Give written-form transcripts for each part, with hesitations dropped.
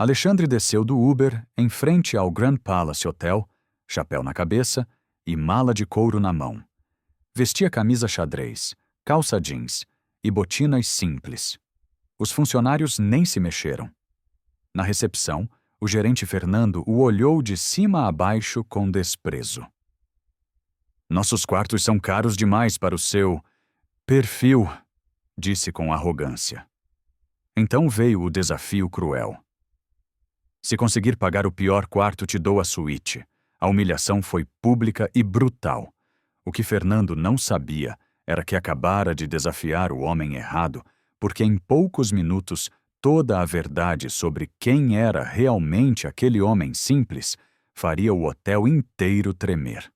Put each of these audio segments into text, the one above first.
Alexandre desceu do Uber em frente ao Grand Palace Hotel, chapéu na cabeça e mala de couro na mão. Vestia camisa xadrez, calça jeans e botinas simples. Os funcionários nem se mexeram. Na recepção, o gerente Fernando o olhou de cima a baixo com desprezo. "Nossos quartos são caros demais para o seu perfil", disse com arrogância. Então veio o desafio cruel. "Se conseguir pagar o pior quarto, te dou a suíte." A humilhação foi pública e brutal. O que Fernando não sabia era que acabara de desafiar o homem errado, porque em poucos minutos toda a verdade sobre quem era realmente aquele homem simples faria o hotel inteiro tremer.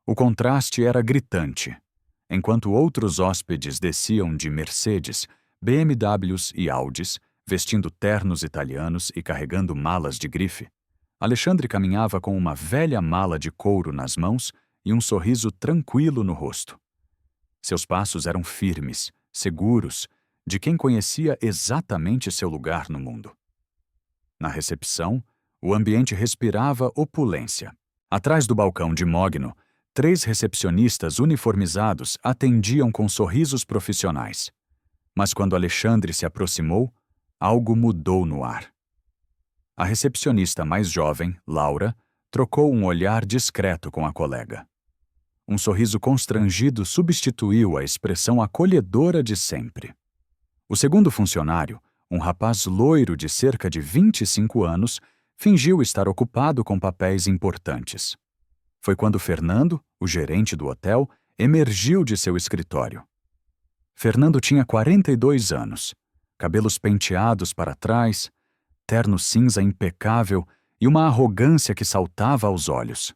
O contraste era gritante. Enquanto outros hóspedes desciam de Mercedes, BMWs e Audis, vestindo ternos italianos e carregando malas de grife, Alexandre caminhava com uma velha mala de couro nas mãos e um sorriso tranquilo no rosto. Seus passos eram firmes, seguros, de quem conhecia exatamente seu lugar no mundo. Na recepção, o ambiente respirava opulência. Atrás do balcão de mogno, 3 recepcionistas uniformizados atendiam com sorrisos profissionais. Mas quando Alexandre se aproximou, algo mudou no ar. A recepcionista mais jovem, Laura, trocou um olhar discreto com a colega. Um sorriso constrangido substituiu a expressão acolhedora de sempre. O segundo funcionário, um rapaz loiro de cerca de 25 anos, fingiu estar ocupado com papéis importantes. Foi quando Fernando, o gerente do hotel, emergiu de seu escritório. Fernando tinha 42 anos, cabelos penteados para trás, terno cinza impecável e uma arrogância que saltava aos olhos.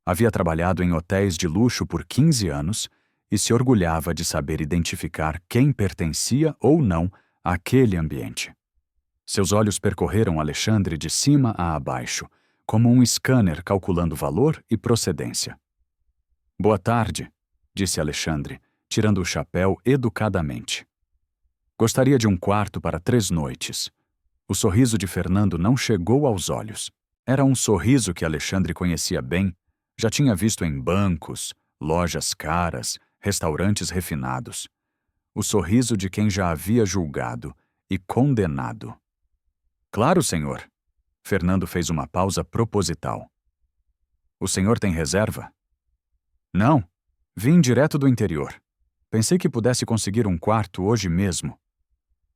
Havia trabalhado em hotéis de luxo por 15 anos e se orgulhava de saber identificar quem pertencia ou não àquele ambiente. Seus olhos percorreram Alexandre de cima a abaixo, como um scanner calculando valor e procedência. "Boa tarde", disse Alexandre, tirando o chapéu educadamente. "Gostaria de um quarto para 3 noites." O sorriso de Fernando não chegou aos olhos. Era um sorriso que Alexandre conhecia bem, já tinha visto em bancos, lojas caras, restaurantes refinados. O sorriso de quem já havia julgado e condenado. "Claro, senhor." Fernando fez uma pausa proposital. "O senhor tem reserva?" "Não. Vim direto do interior. Pensei que pudesse conseguir um quarto hoje mesmo."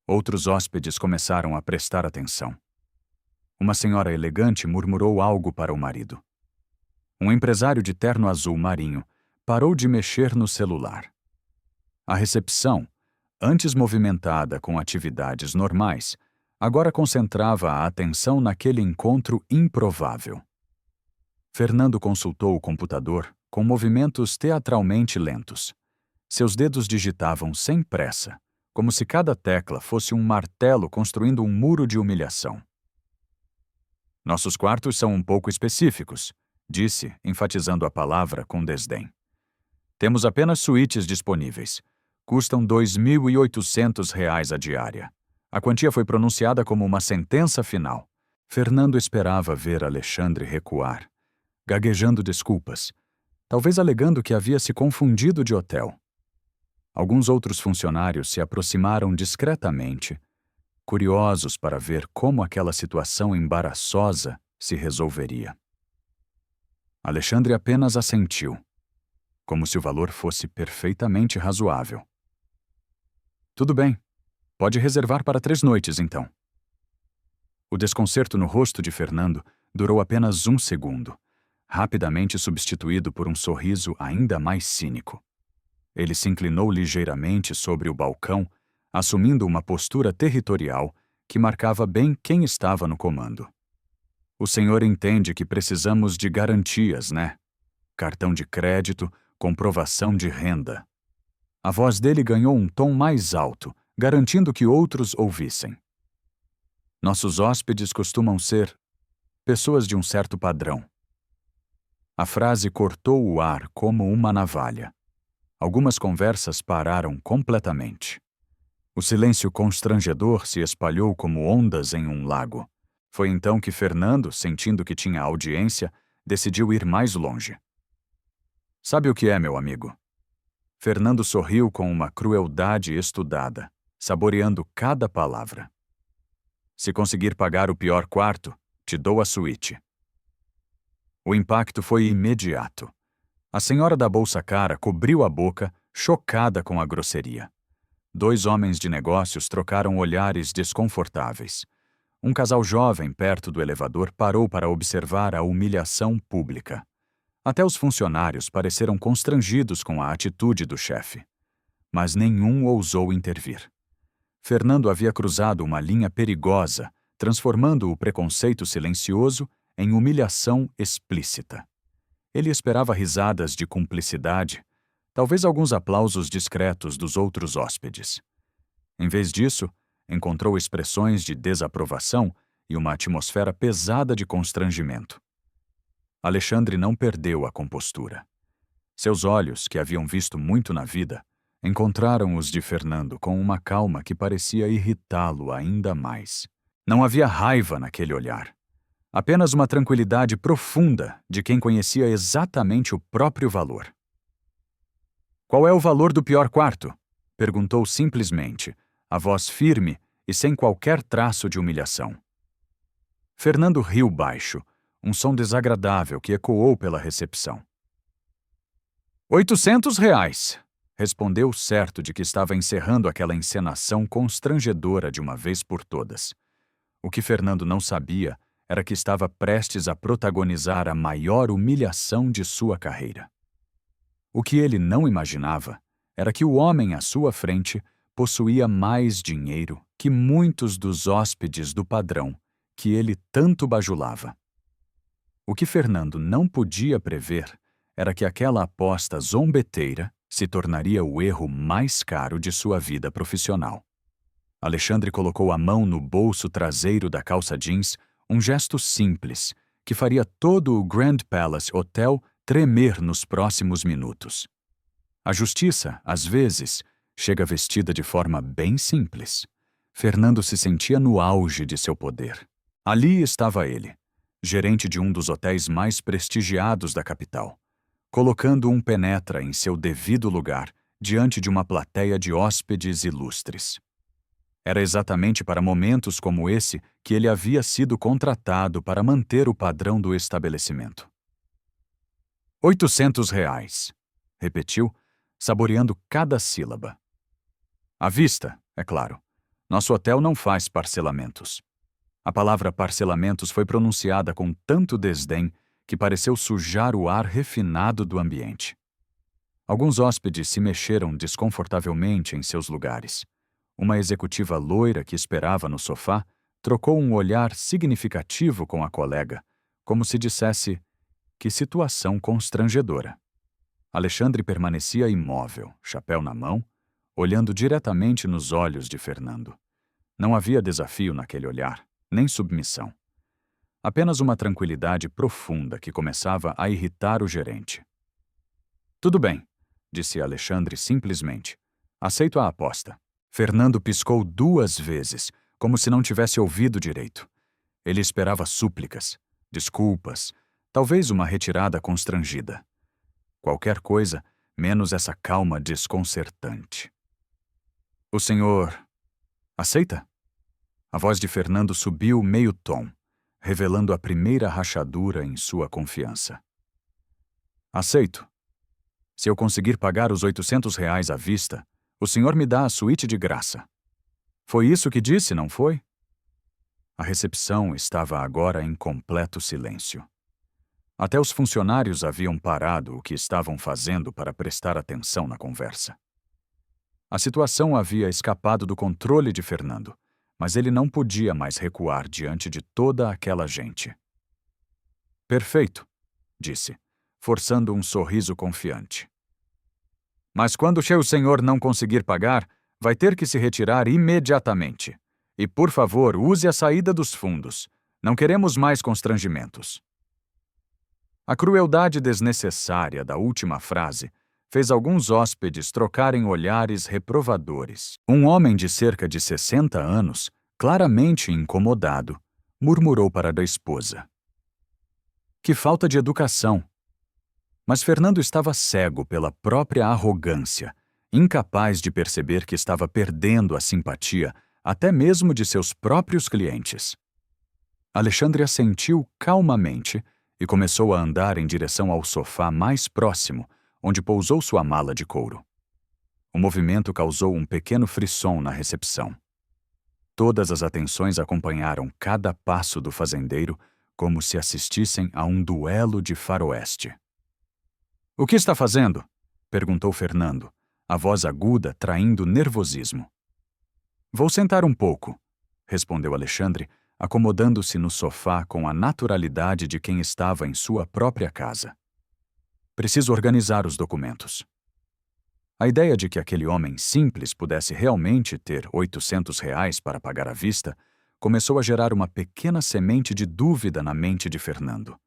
Outros hóspedes começaram a prestar atenção. Uma senhora elegante murmurou algo para o marido. Um empresário de terno azul marinho parou de mexer no celular. A recepção, antes movimentada com atividades normais, agora concentrava a atenção naquele encontro improvável. Fernando consultou o computador com movimentos teatralmente lentos. Seus dedos digitavam sem pressa, como se cada tecla fosse um martelo construindo um muro de humilhação. "Nossos quartos são um pouco específicos", disse, enfatizando a palavra com desdém. "Temos apenas suítes disponíveis. Custam R$ 2.800 a diária." A quantia foi pronunciada como uma sentença final. Fernando esperava ver Alexandre recuar, gaguejando desculpas, talvez alegando que havia se confundido de hotel. Alguns outros funcionários se aproximaram discretamente, curiosos para ver como aquela situação embaraçosa se resolveria. Alexandre apenas assentiu, como se o valor fosse perfeitamente razoável. "Tudo bem. Pode reservar para 3 noites, então." O desconcerto no rosto de Fernando durou apenas 1 segundo, rapidamente substituído por um sorriso ainda mais cínico. Ele se inclinou ligeiramente sobre o balcão, assumindo uma postura territorial que marcava bem quem estava no comando. "O senhor entende que precisamos de garantias, né? Cartão de crédito, comprovação de renda." A voz dele ganhou um tom mais alto, garantindo que outros ouvissem. "Nossos hóspedes costumam ser pessoas de um certo padrão." A frase cortou o ar como uma navalha. Algumas conversas pararam completamente. O silêncio constrangedor se espalhou como ondas em um lago. Foi então que Fernando, sentindo que tinha audiência, decidiu ir mais longe. Sabe o que é, meu amigo? Fernando sorriu com uma crueldade estudada, saboreando cada palavra. Se conseguir pagar o pior quarto, te dou a suíte. O impacto foi imediato. A senhora da bolsa cara cobriu a boca, chocada com a grosseria. 2 homens de negócios trocaram olhares desconfortáveis. Um casal jovem perto do elevador parou para observar a humilhação pública. Até os funcionários pareceram constrangidos com a atitude do chefe. Mas nenhum ousou intervir. Fernando havia cruzado uma linha perigosa, transformando o preconceito silencioso em humilhação explícita. Ele esperava risadas de cumplicidade, talvez alguns aplausos discretos dos outros hóspedes. Em vez disso, encontrou expressões de desaprovação e uma atmosfera pesada de constrangimento. Alexandre não perdeu a compostura. Seus olhos, que haviam visto muito na vida, encontraram os de Fernando com uma calma que parecia irritá-lo ainda mais. Não havia raiva naquele olhar. Apenas uma tranquilidade profunda de quem conhecia exatamente o próprio valor. "Qual é o valor do pior quarto?" perguntou simplesmente, a voz firme e sem qualquer traço de humilhação. Fernando riu baixo, um som desagradável que ecoou pela recepção. R$ 800, respondeu certo de que estava encerrando aquela encenação constrangedora de uma vez por todas. O que Fernando não sabia era que estava prestes a protagonizar a maior humilhação de sua carreira. O que ele não imaginava era que o homem à sua frente possuía mais dinheiro que muitos dos hóspedes do padrão que ele tanto bajulava. O que Fernando não podia prever era que aquela aposta zombeteira se tornaria o erro mais caro de sua vida profissional. Alexandre colocou a mão no bolso traseiro da calça jeans, um gesto simples, que faria todo o Grand Palace Hotel tremer nos próximos minutos. A justiça, às vezes, chega vestida de forma bem simples. Fernando se sentia no auge de seu poder. Ali estava ele, gerente de um dos hotéis mais prestigiados da capital, colocando um penetra em seu devido lugar diante de uma plateia de hóspedes ilustres. Era exatamente para momentos como esse que ele havia sido contratado para manter o padrão do estabelecimento. R$ 800, repetiu, saboreando cada sílaba. À vista, é claro. Nosso hotel não faz parcelamentos. A palavra parcelamentos foi pronunciada com tanto desdém que pareceu sujar o ar refinado do ambiente. Alguns hóspedes se mexeram desconfortavelmente em seus lugares. Uma executiva loira que esperava no sofá trocou um olhar significativo com a colega, como se dissesse: "Que situação constrangedora." Alexandre permanecia imóvel, chapéu na mão, olhando diretamente nos olhos de Fernando. Não havia desafio naquele olhar, nem submissão. Apenas uma tranquilidade profunda que começava a irritar o gerente. "Tudo bem", disse Alexandre simplesmente. "Aceito a aposta." Fernando piscou 2 vezes, como se não tivesse ouvido direito. Ele esperava súplicas, desculpas, talvez uma retirada constrangida. Qualquer coisa, menos essa calma desconcertante. "O senhor aceita?" A voz de Fernando subiu meio tom, revelando a primeira rachadura em sua confiança. "Aceito. Se eu conseguir pagar os R$ 800 à vista, o senhor me dá a suíte de graça." Foi isso que disse, não foi? A recepção estava agora em completo silêncio. Até os funcionários haviam parado o que estavam fazendo para prestar atenção na conversa. A situação havia escapado do controle de Fernando, mas ele não podia mais recuar diante de toda aquela gente. "Perfeito", disse, forçando um sorriso confiante. "Mas quando o senhor não conseguir pagar, vai ter que se retirar imediatamente. E, por favor, use a saída dos fundos. Não queremos mais constrangimentos." A crueldade desnecessária da última frase fez alguns hóspedes trocarem olhares reprovadores. Um homem de cerca de 60 anos, claramente incomodado, murmurou para a esposa: "Que falta de educação!" Mas Fernando estava cego pela própria arrogância, incapaz de perceber que estava perdendo a simpatia até mesmo de seus próprios clientes. Alexandre assentiu calmamente e começou a andar em direção ao sofá mais próximo, onde pousou sua mala de couro. O movimento causou um pequeno frisson na recepção. Todas as atenções acompanharam cada passo do fazendeiro como se assistissem a um duelo de faroeste. "O que está fazendo?" perguntou Fernando, a voz aguda traindo nervosismo. "Vou sentar um pouco", respondeu Alexandre, acomodando-se no sofá com a naturalidade de quem estava em sua própria casa. "Preciso organizar os documentos." A ideia de que aquele homem simples pudesse realmente ter R$ 800 para pagar à vista começou a gerar uma pequena semente de dúvida na mente de Fernando.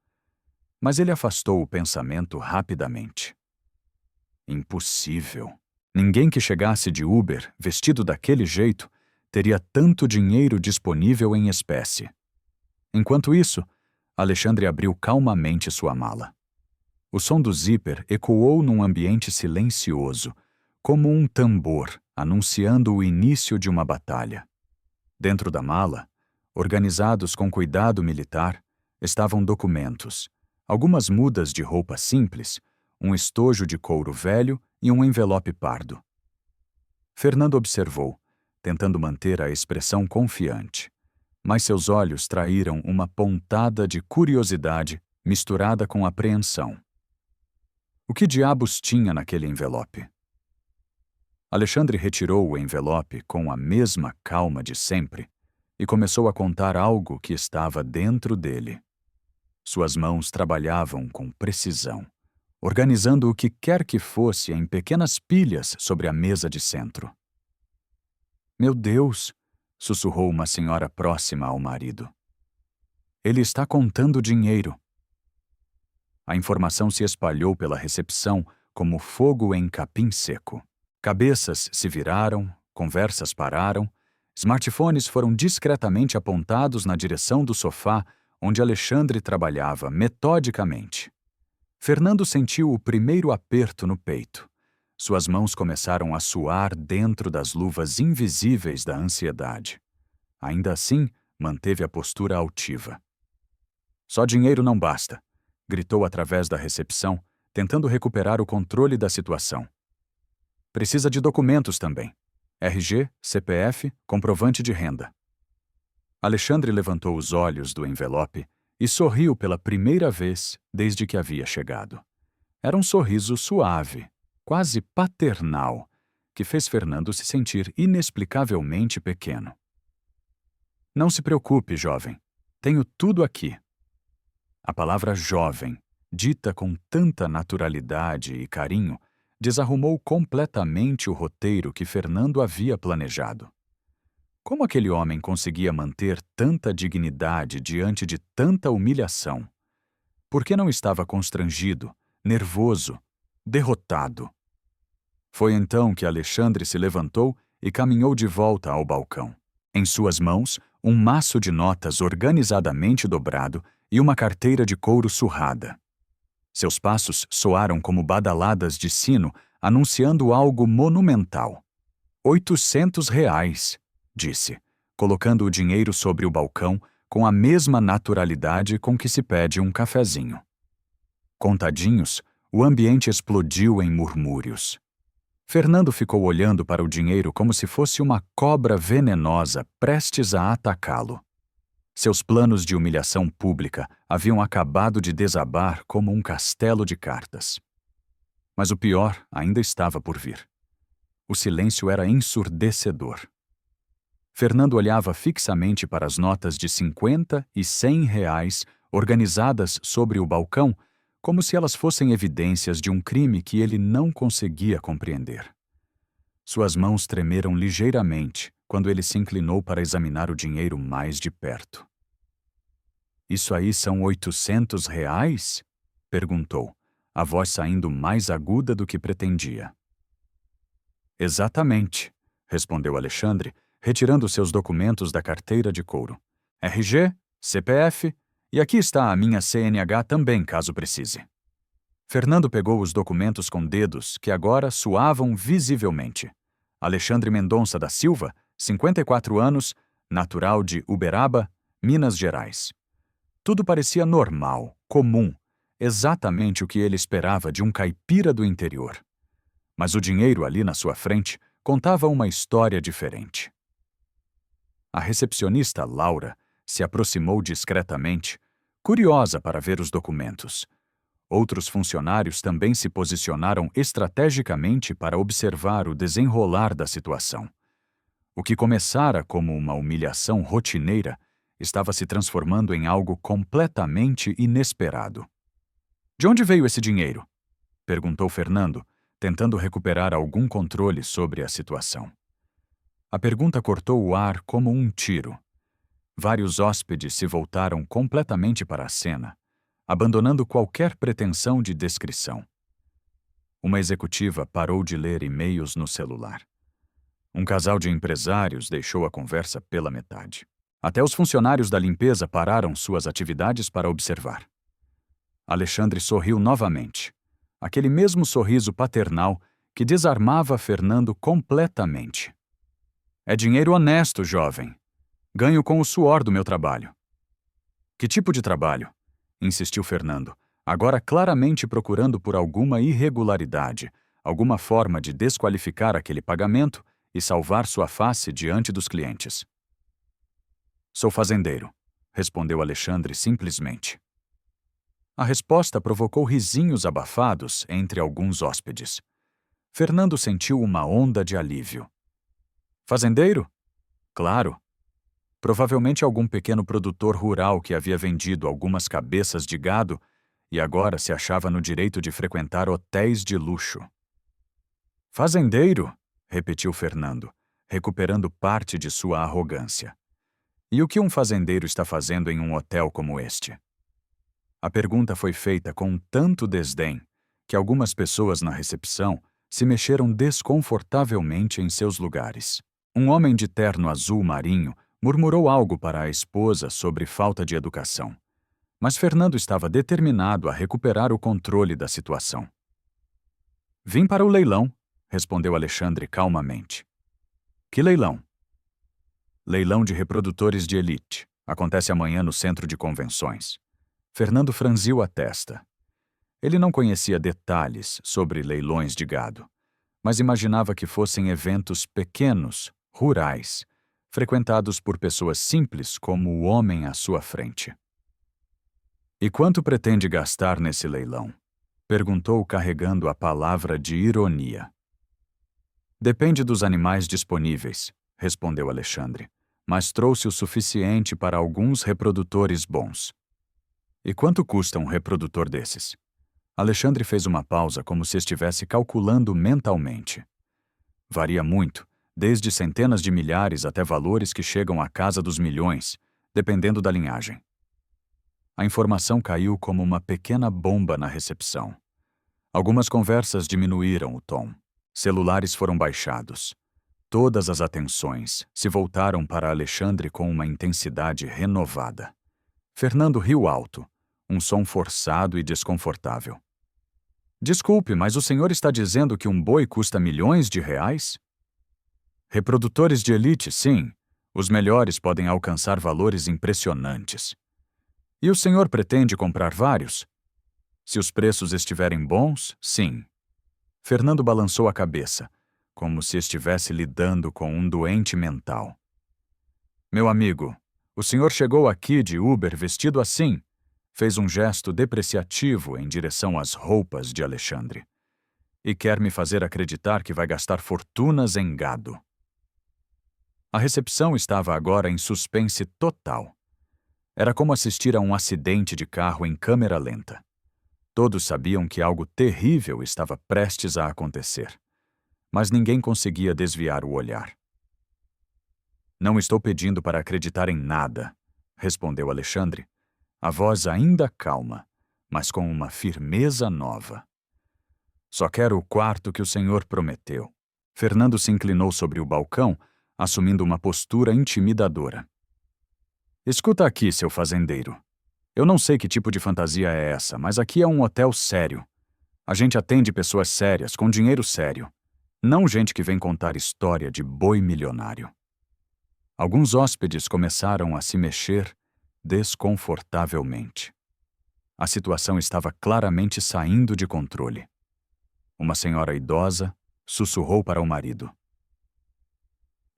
Mas ele afastou o pensamento rapidamente. Impossível. Ninguém que chegasse de Uber, vestido daquele jeito, teria tanto dinheiro disponível em espécie. Enquanto isso, Alexandre abriu calmamente sua mala. O som do zíper ecoou num ambiente silencioso, como um tambor anunciando o início de uma batalha. Dentro da mala, organizados com cuidado militar, estavam documentos, algumas mudas de roupa simples, um estojo de couro velho e um envelope pardo. Fernando observou, tentando manter a expressão confiante, mas seus olhos traíram uma pontada de curiosidade misturada com apreensão. O que diabos tinha naquele envelope? Alexandre retirou o envelope com a mesma calma de sempre e começou a contar algo que estava dentro dele. Suas mãos trabalhavam com precisão, organizando o que quer que fosse em pequenas pilhas sobre a mesa de centro. "Meu Deus!" sussurrou uma senhora próxima ao marido. "Ele está contando dinheiro." A informação se espalhou pela recepção como fogo em capim seco. Cabeças se viraram, conversas pararam, smartphones foram discretamente apontados na direção do sofá onde Alexandre trabalhava metodicamente. Fernando sentiu o primeiro aperto no peito. Suas mãos começaram a suar dentro das luvas invisíveis da ansiedade. Ainda assim, manteve a postura altiva. "Só dinheiro não basta", gritou através da recepção, tentando recuperar o controle da situação. "Precisa de documentos também. RG, CPF, comprovante de renda." Alexandre levantou os olhos do envelope e sorriu pela primeira vez desde que havia chegado. Era um sorriso suave, quase paternal, que fez Fernando se sentir inexplicavelmente pequeno. "Não se preocupe, jovem. Tenho tudo aqui." A palavra jovem, dita com tanta naturalidade e carinho, desarrumou completamente o roteiro que Fernando havia planejado. Como aquele homem conseguia manter tanta dignidade diante de tanta humilhação? Por que não estava constrangido, nervoso, derrotado? Foi então que Alexandre se levantou e caminhou de volta ao balcão. Em suas mãos, um maço de notas organizadamente dobrado e uma carteira de couro surrada. Seus passos soaram como badaladas de sino, anunciando algo monumental. R$ 800, disse, colocando o dinheiro sobre o balcão com a mesma naturalidade com que se pede um cafezinho. Contadinhos, o ambiente explodiu em murmúrios. Fernando ficou olhando para o dinheiro como se fosse uma cobra venenosa prestes a atacá-lo. Seus planos de humilhação pública haviam acabado de desabar como um castelo de cartas. Mas o pior ainda estava por vir. O silêncio era ensurdecedor. Fernando olhava fixamente para as notas de 50 e R$ 100 organizadas sobre o balcão, como se elas fossem evidências de um crime que ele não conseguia compreender. Suas mãos tremeram ligeiramente quando ele se inclinou para examinar o dinheiro mais de perto. "Isso aí são R$ 800? Perguntou, a voz saindo mais aguda do que pretendia. Exatamente, respondeu Alexandre, retirando seus documentos da carteira de couro. RG, CPF, e aqui está a minha CNH também, caso precise. Fernando pegou os documentos com dedos que agora suavam visivelmente. Alexandre Mendonça da Silva, 54 anos, natural de Uberaba, Minas Gerais. Tudo parecia normal, comum, exatamente o que ele esperava de um caipira do interior. Mas o dinheiro ali na sua frente contava uma história diferente. A recepcionista Laura se aproximou discretamente, curiosa para ver os documentos. Outros funcionários também se posicionaram estrategicamente para observar o desenrolar da situação. O que começara como uma humilhação rotineira estava se transformando em algo completamente inesperado. De onde veio esse dinheiro? Perguntou Fernando, tentando recuperar algum controle sobre a situação. A pergunta cortou o ar como um tiro. Vários hóspedes se voltaram completamente para a cena, abandonando qualquer pretensão de descrição. Uma executiva parou de ler e-mails no celular. Um casal de empresários deixou a conversa pela metade. Até os funcionários da limpeza pararam suas atividades para observar. Alexandre sorriu novamente. Aquele mesmo sorriso paternal que desarmava Fernando completamente. É dinheiro honesto, jovem. Ganho com o suor do meu trabalho. Que tipo de trabalho? Insistiu Fernando, agora claramente procurando por alguma irregularidade, alguma forma de desqualificar aquele pagamento e salvar sua face diante dos clientes. Sou fazendeiro, respondeu Alexandre simplesmente. A resposta provocou risinhos abafados entre alguns hóspedes. Fernando sentiu uma onda de alívio. Fazendeiro? Claro. Provavelmente algum pequeno produtor rural que havia vendido algumas cabeças de gado e agora se achava no direito de frequentar hotéis de luxo. Fazendeiro? Repetiu Fernando, recuperando parte de sua arrogância. E o que um fazendeiro está fazendo em um hotel como este? A pergunta foi feita com tanto desdém que algumas pessoas na recepção se mexeram desconfortavelmente em seus lugares. Um homem de terno azul marinho murmurou algo para a esposa sobre falta de educação. Mas Fernando estava determinado a recuperar o controle da situação. Vim para o leilão, respondeu Alexandre calmamente. Que leilão? Leilão de reprodutores de elite. Acontece amanhã no centro de convenções. Fernando franziu a testa. Ele não conhecia detalhes sobre leilões de gado, mas imaginava que fossem eventos pequenos, rurais, frequentados por pessoas simples como o homem à sua frente. E quanto pretende gastar nesse leilão? Perguntou carregando a palavra de ironia. Depende dos animais disponíveis, respondeu Alexandre, mas trouxe o suficiente para alguns reprodutores bons. E quanto custa um reprodutor desses? Alexandre fez uma pausa como se estivesse calculando mentalmente. Varia muito, desde centenas de milhares até valores que chegam à casa dos milhões, dependendo da linhagem. A informação caiu como uma pequena bomba na recepção. Algumas conversas diminuíram o tom. Celulares foram baixados. Todas as atenções se voltaram para Alexandre com uma intensidade renovada. Fernando riu alto, um som forçado e desconfortável. Desculpe, mas o senhor está dizendo que um boi custa milhões de reais? Reprodutores de elite, sim. Os melhores podem alcançar valores impressionantes. E o senhor pretende comprar vários? Se os preços estiverem bons, sim. Fernando balançou a cabeça, como se estivesse lidando com um doente mental. Meu amigo, o senhor chegou aqui de Uber vestido assim? Fez um gesto depreciativo em direção às roupas de Alexandre. E quer me fazer acreditar que vai gastar fortunas em gado. A recepção estava agora em suspense total. Era como assistir a um acidente de carro em câmera lenta. Todos sabiam que algo terrível estava prestes a acontecer, mas ninguém conseguia desviar o olhar. Não estou pedindo para acreditar em nada, respondeu Alexandre, a voz ainda calma, mas com uma firmeza nova. Só quero o quarto que o senhor prometeu. Fernando se inclinou sobre o balcão, assumindo uma postura intimidadora. Escuta aqui, seu fazendeiro. Eu não sei que tipo de fantasia é essa, mas aqui é um hotel sério. A gente atende pessoas sérias, com dinheiro sério. Não gente que vem contar história de boi milionário. Alguns hóspedes começaram a se mexer desconfortavelmente. A situação estava claramente saindo de controle. Uma senhora idosa sussurrou para o marido.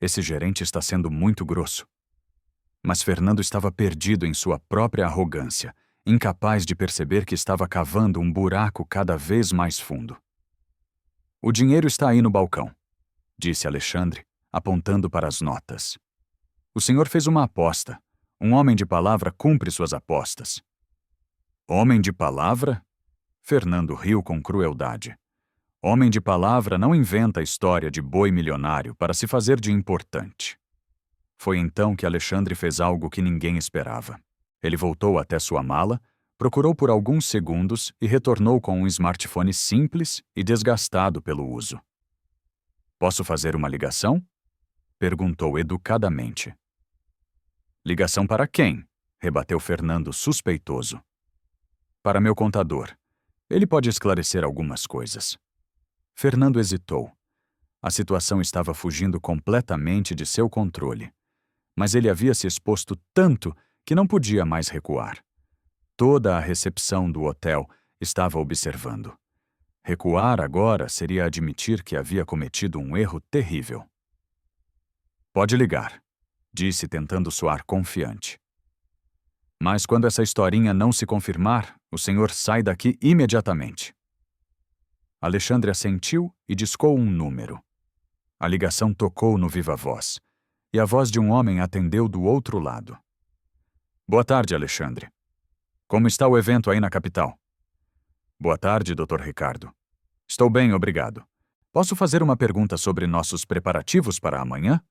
Esse gerente está sendo muito grosso. Mas Fernando estava perdido em sua própria arrogância, incapaz de perceber que estava cavando um buraco cada vez mais fundo. O dinheiro está aí no balcão, disse Alexandre, apontando para as notas. O senhor fez uma aposta. Um homem de palavra cumpre suas apostas. Homem de palavra? Fernando riu com crueldade. Homem de palavra não inventa a história de boi milionário para se fazer de importante. Foi então que Alexandre fez algo que ninguém esperava. Ele voltou até sua mala, procurou por alguns segundos e retornou com um smartphone simples e desgastado pelo uso. Posso fazer uma ligação? Perguntou educadamente. Ligação para quem? Rebateu Fernando suspeitoso. Para meu contador. Ele pode esclarecer algumas coisas. Fernando hesitou. A situação estava fugindo completamente de seu controle. Mas ele havia se exposto tanto que não podia mais recuar. Toda a recepção do hotel estava observando. Recuar agora seria admitir que havia cometido um erro terrível. Pode ligar, disse tentando soar confiante. Mas quando essa historinha não se confirmar, o senhor sai daqui imediatamente. Alexandre assentiu e discou um número. A ligação tocou no viva-voz, e a voz de um homem atendeu do outro lado. Boa tarde, Alexandre. Como está o evento aí na capital? Boa tarde, Dr. Ricardo. Estou bem, obrigado. Posso fazer uma pergunta sobre nossos preparativos para amanhã?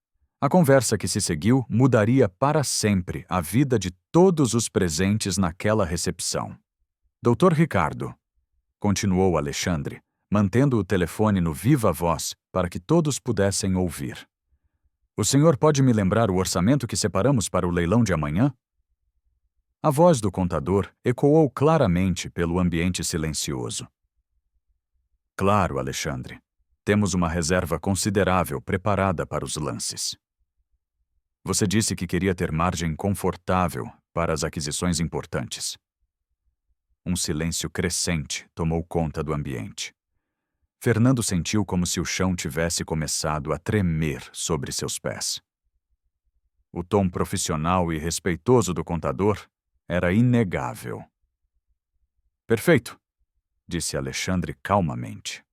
A conversa que se seguiu mudaria para sempre a vida de todos os presentes naquela recepção. Dr. Ricardo, continuou Alexandre, mantendo o telefone no viva-voz para que todos pudessem ouvir. O senhor pode me lembrar o orçamento que separamos para o leilão de amanhã? A voz do contador ecoou claramente pelo ambiente silencioso. Claro, Alexandre. Temos uma reserva considerável preparada para os lances. Você disse que queria ter margem confortável para as aquisições importantes. Um silêncio crescente tomou conta do ambiente. Fernando sentiu como se o chão tivesse começado a tremer sobre seus pés. O tom profissional e respeitoso do contador era inegável. Perfeito, disse Alexandre calmamente.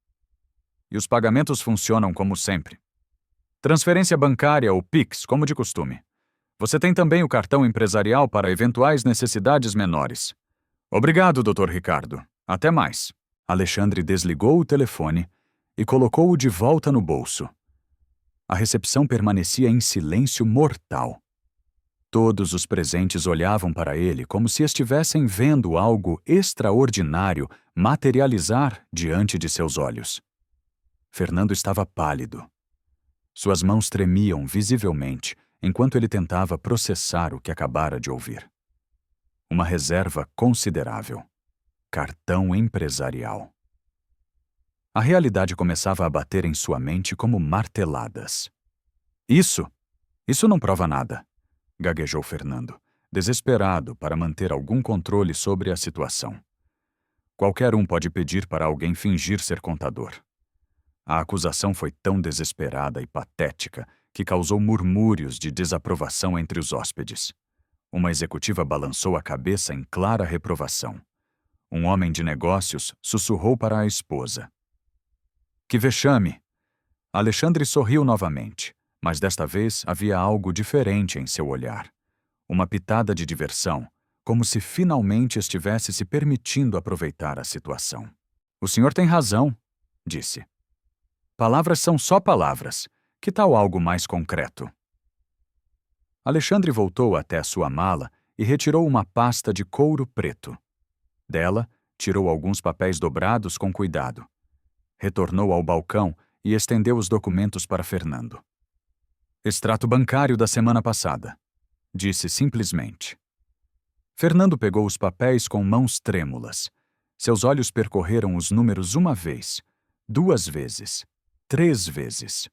E os pagamentos funcionam como sempre. Transferência bancária ou Pix, como de costume. Você tem também o cartão empresarial para eventuais necessidades menores. Obrigado, Dr. Ricardo. Até mais. Alexandre desligou o telefone e colocou-o de volta no bolso. A recepção permanecia em silêncio mortal. Todos os presentes olhavam para ele como se estivessem vendo algo extraordinário materializar diante de seus olhos. Fernando estava pálido. Suas mãos tremiam visivelmente enquanto ele tentava processar o que acabara de ouvir. Uma reserva considerável. Cartão empresarial. A realidade começava a bater em sua mente como marteladas. Isso não prova nada, gaguejou Fernando, desesperado para manter algum controle sobre a situação. Qualquer um pode pedir para alguém fingir ser contador. A acusação foi tão desesperada e patética que causou murmúrios de desaprovação entre os hóspedes. Uma executiva balançou a cabeça em clara reprovação. Um homem de negócios sussurrou para a esposa. Que vexame! Alexandre sorriu novamente, mas desta vez havia algo diferente em seu olhar. Uma pitada de diversão, como se finalmente estivesse se permitindo aproveitar a situação. O senhor tem razão, disse. Palavras são só palavras. Que tal algo mais concreto? Alexandre voltou até sua mala e retirou uma pasta de couro preto. Dela, Tirou alguns papéis dobrados com cuidado. Retornou ao balcão e estendeu os documentos para Fernando. Extrato bancário da semana passada, disse simplesmente. Fernando pegou os papéis com mãos trêmulas. Seus olhos percorreram os números uma vez, 2 vezes, 3 vezes.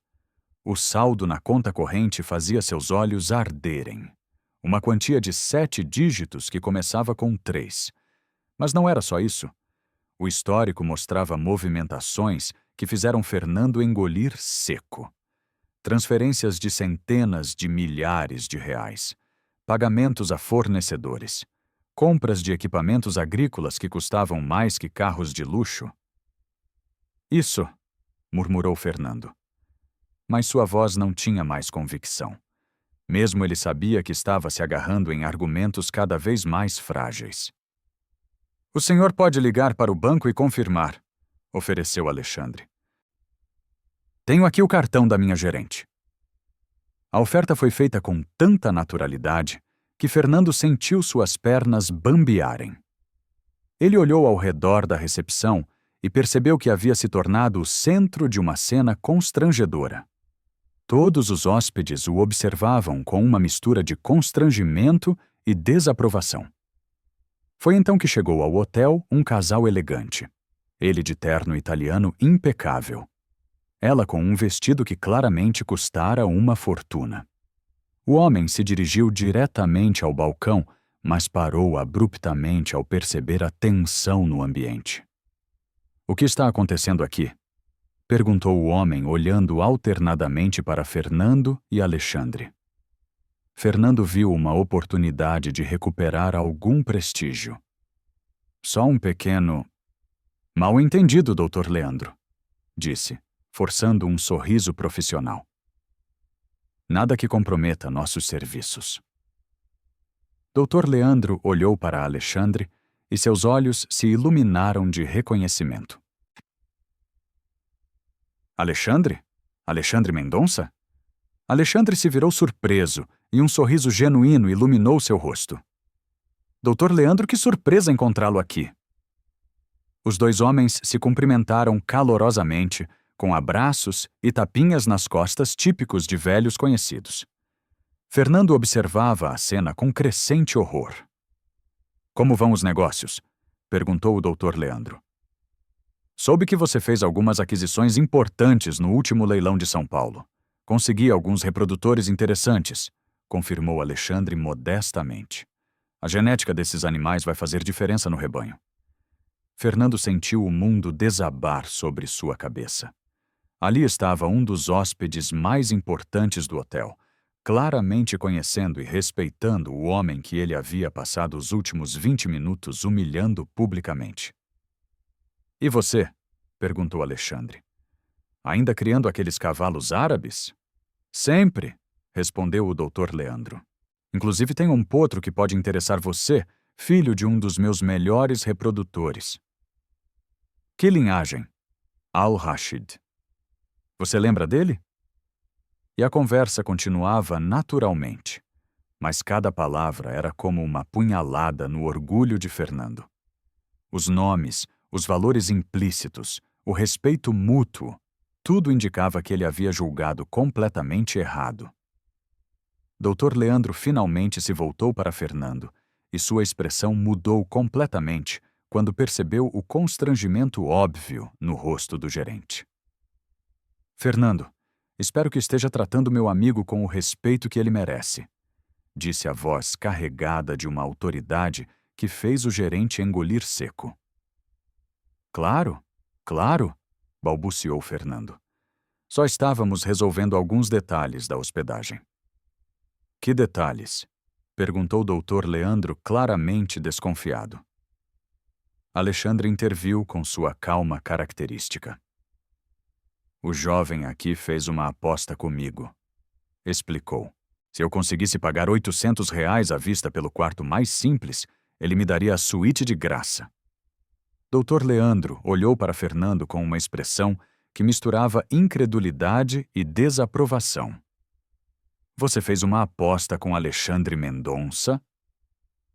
O saldo na conta corrente fazia seus olhos arderem. Uma quantia de 7 dígitos que começava com 3. Mas não era só isso. O histórico mostrava movimentações que fizeram Fernando engolir seco. Transferências de centenas de milhares de reais. Pagamentos a fornecedores. Compras de equipamentos agrícolas que custavam mais que carros de luxo. Isso, murmurou Fernando. Mas sua voz não tinha mais convicção. Mesmo ele sabia que estava se agarrando em argumentos cada vez mais frágeis. O senhor pode ligar para o banco e confirmar, ofereceu Alexandre. Tenho aqui o cartão da minha gerente. A oferta foi feita com tanta naturalidade que Fernando sentiu suas pernas bambearem. Ele olhou ao redor da recepção e percebeu que havia se tornado o centro de uma cena constrangedora. Todos os hóspedes o observavam com uma mistura de constrangimento e desaprovação. Foi então que chegou ao hotel um casal elegante. Ele de terno italiano impecável. Ela com um vestido que claramente custara uma fortuna. O homem se dirigiu diretamente ao balcão, mas parou abruptamente ao perceber a tensão no ambiente. O que está acontecendo aqui? Perguntou o homem, olhando alternadamente para Fernando e Alexandre. Fernando viu uma oportunidade de recuperar algum prestígio. Só um pequeno... Mal entendido, Dr. Leandro, disse, forçando um sorriso profissional. Nada que comprometa nossos serviços. Dr. Leandro olhou para Alexandre e seus olhos se iluminaram de reconhecimento. Alexandre? Alexandre Mendonça? Alexandre se virou surpreso e um sorriso genuíno iluminou seu rosto. Dr. Leandro, que surpresa encontrá-lo aqui! Os 2 homens se cumprimentaram calorosamente, com abraços e tapinhas nas costas típicos de velhos conhecidos. Fernando observava a cena com crescente horror. Como vão os negócios? Perguntou o Dr. Leandro. Soube que você fez algumas aquisições importantes no último leilão de São Paulo. Consegui alguns reprodutores interessantes, confirmou Alexandre modestamente. A genética desses animais vai fazer diferença no rebanho. Fernando sentiu o mundo desabar sobre sua cabeça. Ali estava um dos hóspedes mais importantes do hotel, claramente conhecendo e respeitando o homem que ele havia passado os últimos 20 minutos humilhando publicamente. E você? Perguntou Alexandre. Ainda criando aqueles cavalos árabes? Sempre, respondeu o Dr. Leandro. Inclusive tem um potro que pode interessar você, filho de um dos meus melhores reprodutores. Que linhagem? Al-Rashid. Você lembra dele? E a conversa continuava naturalmente, mas cada palavra era como uma punhalada no orgulho de Fernando. Os nomes, os valores implícitos, o respeito mútuo, tudo indicava que ele havia julgado completamente errado. Dr. Leandro finalmente se voltou para Fernando, e sua expressão mudou completamente quando percebeu o constrangimento óbvio no rosto do gerente. Fernando, espero que esteja tratando meu amigo com o respeito que ele merece, disse a voz carregada de uma autoridade que fez o gerente engolir seco. Claro, claro, balbuciou Fernando. Só estávamos resolvendo alguns detalhes da hospedagem. Que detalhes? Perguntou Dr. Leandro claramente desconfiado. Alexandre interviu com sua calma característica. O jovem aqui fez uma aposta comigo. Explicou. Se eu conseguisse pagar R$ 800 à vista pelo quarto mais simples, ele me daria a suíte de graça. Dr. Leandro olhou para Fernando com uma expressão que misturava incredulidade e desaprovação. Você fez uma aposta com Alexandre Mendonça?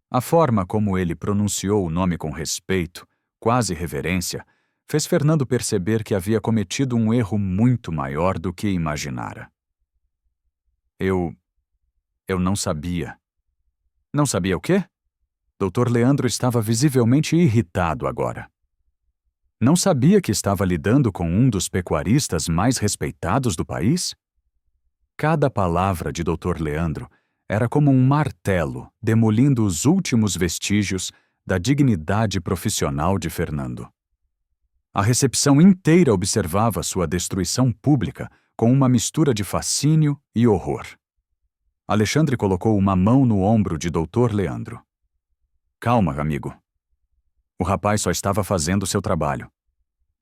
A forma como ele pronunciou o nome com respeito, quase reverência, fez Fernando perceber que havia cometido um erro muito maior do que imaginara. Eu não sabia. Não sabia o quê? Dr. Leandro estava visivelmente irritado agora. Não sabia que estava lidando com um dos pecuaristas mais respeitados do país? Cada palavra de Dr. Leandro era como um martelo demolindo os últimos vestígios da dignidade profissional de Fernando. A recepção inteira observava sua destruição pública com uma mistura de fascínio e horror. Alexandre colocou uma mão no ombro de Dr. Leandro. Calma, amigo. O rapaz só estava fazendo seu trabalho.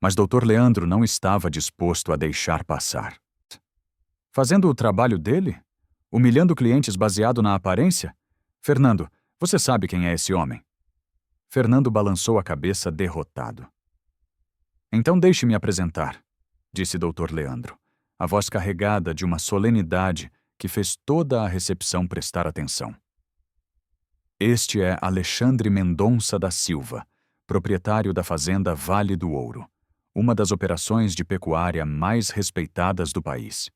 Mas Dr. Leandro não estava disposto a deixar passar. Fazendo o trabalho dele? Humilhando clientes baseado na aparência? Fernando, você sabe quem é esse homem? Fernando balançou a cabeça derrotado. Então deixe-me apresentar, disse Dr. Leandro, a voz carregada de uma solenidade que fez toda a recepção prestar atenção. Este é Alexandre Mendonça da Silva, proprietário da fazenda Vale do Ouro, uma das operações de pecuária mais respeitadas do país.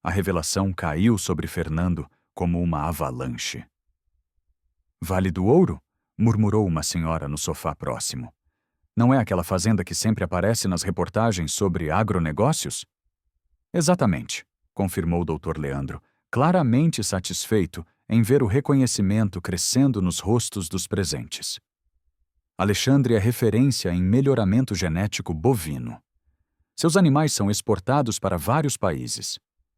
A revelação caiu sobre Fernando como uma avalanche. Vale do Ouro? Murmurou uma senhora no sofá próximo. Não é aquela fazenda que sempre aparece nas reportagens sobre agronegócios? Exatamente, confirmou Dr. Leandro, claramente satisfeito em ver o reconhecimento crescendo nos rostos dos presentes. Alexandre é referência em melhoramento genético bovino. Seus animais são exportados para vários países.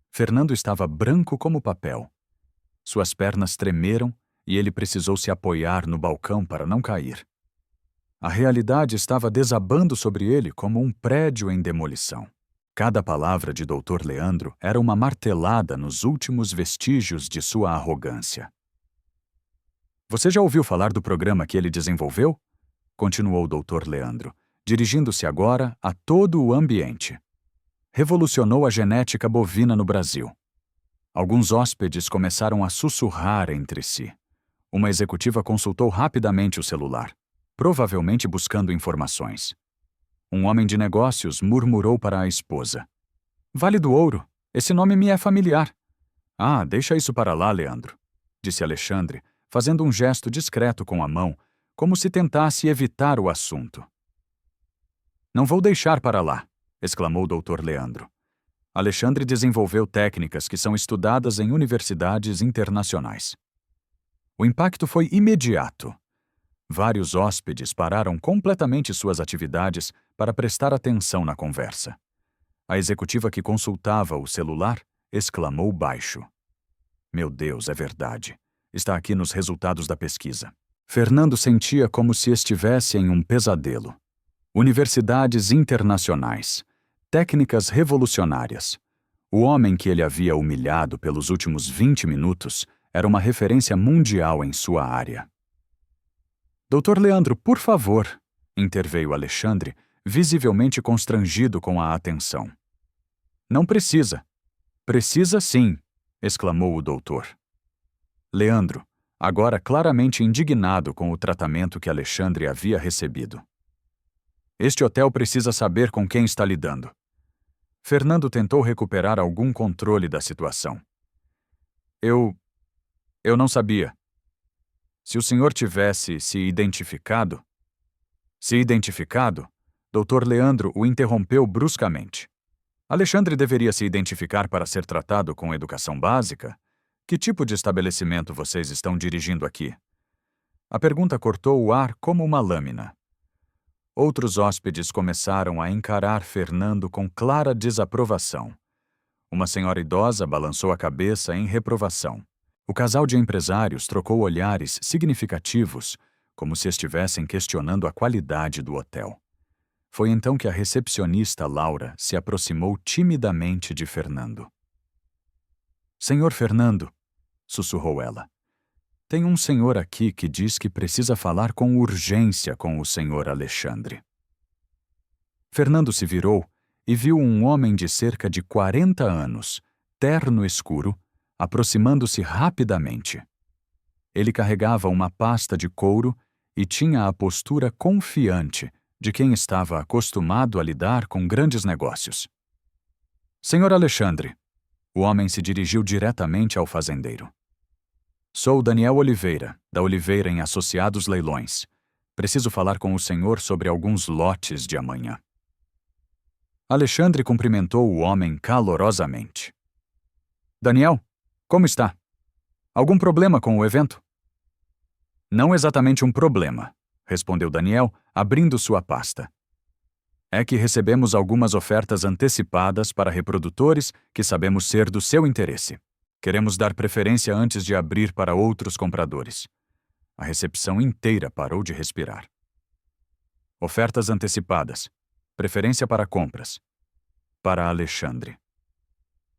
Fernando estava branco como papel. Suas pernas tremeram e ele precisou se apoiar no balcão para não cair. A realidade estava desabando sobre ele como um prédio em demolição. Cada palavra de Dr. Leandro era uma martelada nos últimos vestígios de sua arrogância. Você já ouviu falar do programa que ele desenvolveu? Continuou Dr. Leandro, dirigindo-se agora a todo o ambiente. Revolucionou a genética bovina no Brasil. Alguns hóspedes começaram a sussurrar entre si. Uma executiva consultou rapidamente o celular, provavelmente buscando informações. Um homem de negócios murmurou para a esposa. Vale do Ouro, esse nome me é familiar. Ah, deixa isso para lá, Leandro, disse Alexandre, fazendo um gesto discreto com a mão, como se tentasse evitar o assunto. Não vou deixar para lá, exclamou Dr. Leandro. Alexandre desenvolveu técnicas que são estudadas em universidades internacionais. O impacto foi imediato. Vários hóspedes pararam completamente suas atividades para prestar atenção na conversa. A executiva que consultava o celular exclamou baixo. Meu Deus, é verdade. Está aqui nos resultados da pesquisa. Fernando sentia como se estivesse em um pesadelo. Universidades internacionais. Técnicas revolucionárias. O homem que ele havia humilhado pelos últimos 20 minutos era uma referência mundial em sua área. Dr. Leandro, por favor, interveio Alexandre, visivelmente constrangido com a atenção. Não precisa. Precisa sim, exclamou o doutor. Leandro, agora claramente indignado com o tratamento que Alexandre havia recebido. Este hotel precisa saber com quem está lidando. Fernando tentou recuperar algum controle da situação. Eu não sabia. Se o senhor tivesse se identificado... Se identificado, Dr. Leandro o interrompeu bruscamente. Alexandre deveria se identificar para ser tratado com educação básica? Que tipo de estabelecimento vocês estão dirigindo aqui? A pergunta cortou o ar como uma lâmina. Outros hóspedes começaram a encarar Fernando com clara desaprovação. Uma senhora idosa balançou a cabeça em reprovação. O casal de empresários trocou olhares significativos, como se estivessem questionando a qualidade do hotel. Foi então que a recepcionista Laura se aproximou timidamente de Fernando. Senhor Fernando, sussurrou ela, tem um senhor aqui que diz que precisa falar com urgência com o senhor Alexandre. Fernando se virou e viu um homem de cerca de 40 anos, terno escuro, aproximando-se rapidamente. Ele carregava uma pasta de couro e tinha a postura confiante de quem estava acostumado a lidar com grandes negócios. Senhor Alexandre, o homem se dirigiu diretamente ao fazendeiro. Sou Daniel Oliveira, da Oliveira em Associados Leilões. Preciso falar com o senhor sobre alguns lotes de amanhã. Alexandre cumprimentou o homem calorosamente. Daniel, como está? Algum problema com o evento? Não exatamente um problema, respondeu Daniel, abrindo sua pasta. É que recebemos algumas ofertas antecipadas para reprodutores que sabemos ser do seu interesse. Queremos dar preferência antes de abrir para outros compradores. A recepção inteira parou de respirar. Ofertas antecipadas. Preferência para compras. Para Alexandre.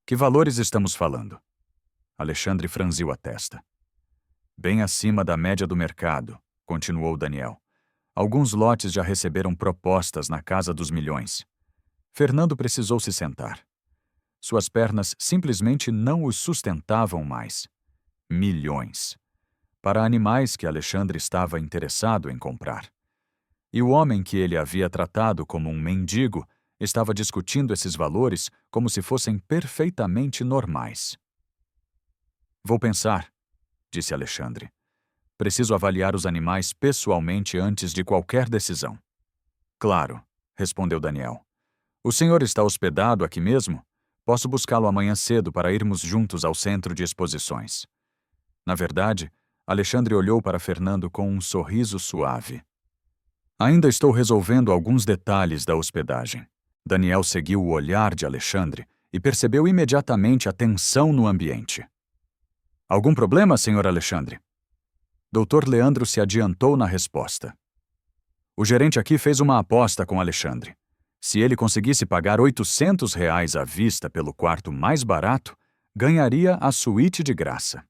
Que valores estamos falando? Alexandre franziu a testa. Bem acima da média do mercado, continuou Daniel. Alguns lotes já receberam propostas na casa dos milhões. Fernando precisou se sentar. Suas pernas simplesmente não os sustentavam mais. Milhões. Para animais que Alexandre estava interessado em comprar. E o homem que ele havia tratado como um mendigo estava discutindo esses valores como se fossem perfeitamente normais. Vou pensar, disse Alexandre. Preciso avaliar os animais pessoalmente antes de qualquer decisão. Claro, respondeu Daniel. O senhor está hospedado aqui mesmo? Posso buscá-lo amanhã cedo para irmos juntos ao centro de exposições. Na verdade, Alexandre olhou para Fernando com um sorriso suave. Ainda estou resolvendo alguns detalhes da hospedagem. Daniel seguiu o olhar de Alexandre e percebeu imediatamente a tensão no ambiente. Algum problema, senhor Alexandre? Dr. Leandro se adiantou na resposta. O gerente aqui fez uma aposta com Alexandre. Se ele conseguisse pagar R$800 à vista pelo quarto mais barato, ganharia a suíte de graça.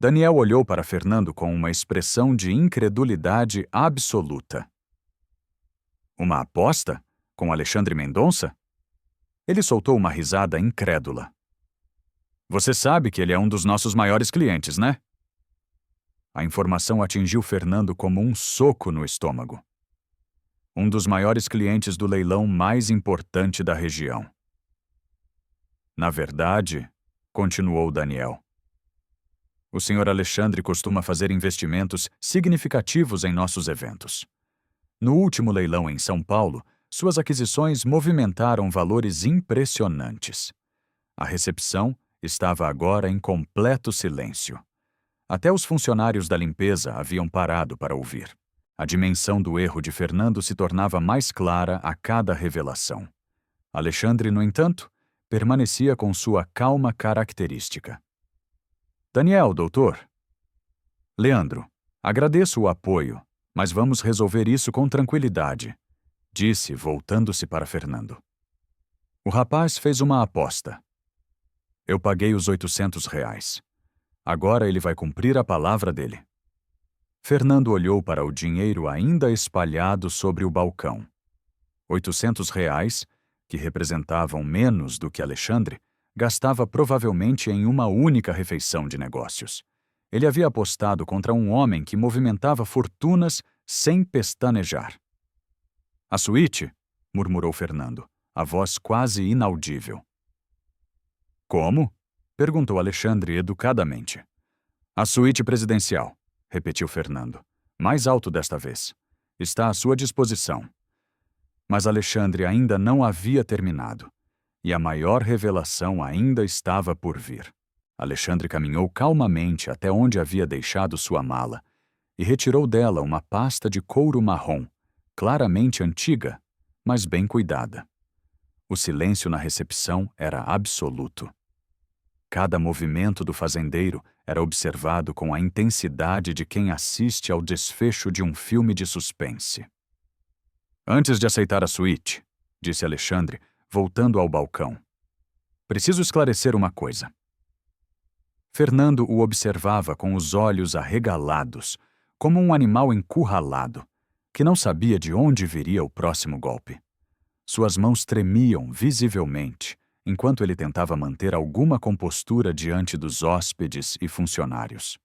Daniel olhou para Fernando com uma expressão de incredulidade absoluta. Uma aposta? Com Alexandre Mendonça? Ele soltou uma risada incrédula. Você sabe que ele é um dos nossos maiores clientes, né? A informação atingiu Fernando como um soco no estômago. Um dos maiores clientes do leilão mais importante da região. Na verdade, continuou Daniel, o senhor Alexandre costuma fazer investimentos significativos em nossos eventos. No último leilão em São Paulo, suas aquisições movimentaram valores impressionantes. A recepção estava agora em completo silêncio. Até os funcionários da limpeza haviam parado para ouvir. A dimensão do erro de Fernando se tornava mais clara a cada revelação. Alexandre, no entanto, permanecia com sua calma característica. Daniel, doutor. Leandro, agradeço o apoio, mas vamos resolver isso com tranquilidade, disse, voltando-se para Fernando. O rapaz fez uma aposta. Eu paguei os R$800. Agora ele vai cumprir a palavra dele. Fernando olhou para o dinheiro ainda espalhado sobre o balcão. R$800, que representavam menos do que Alexandre, gastava provavelmente em uma única refeição de negócios. Ele havia apostado contra um homem que movimentava fortunas sem pestanejar. A suíte? Murmurou Fernando, a voz quase inaudível. Como? Perguntou Alexandre educadamente. A suíte presidencial, repetiu Fernando, mais alto desta vez. Está à sua disposição. Mas Alexandre ainda não havia terminado. E a maior revelação ainda estava por vir. Alexandre caminhou calmamente até onde havia deixado sua mala e retirou dela uma pasta de couro marrom, claramente antiga, mas bem cuidada. O silêncio na recepção era absoluto. Cada movimento do fazendeiro era observado com a intensidade de quem assiste ao desfecho de um filme de suspense. Antes de aceitar a suíte, disse Alexandre, voltando ao balcão, preciso esclarecer uma coisa. Fernando o observava com os olhos arregalados, como um animal encurralado, que não sabia de onde viria o próximo golpe. Suas mãos tremiam visivelmente, enquanto ele tentava manter alguma compostura diante dos hóspedes e funcionários.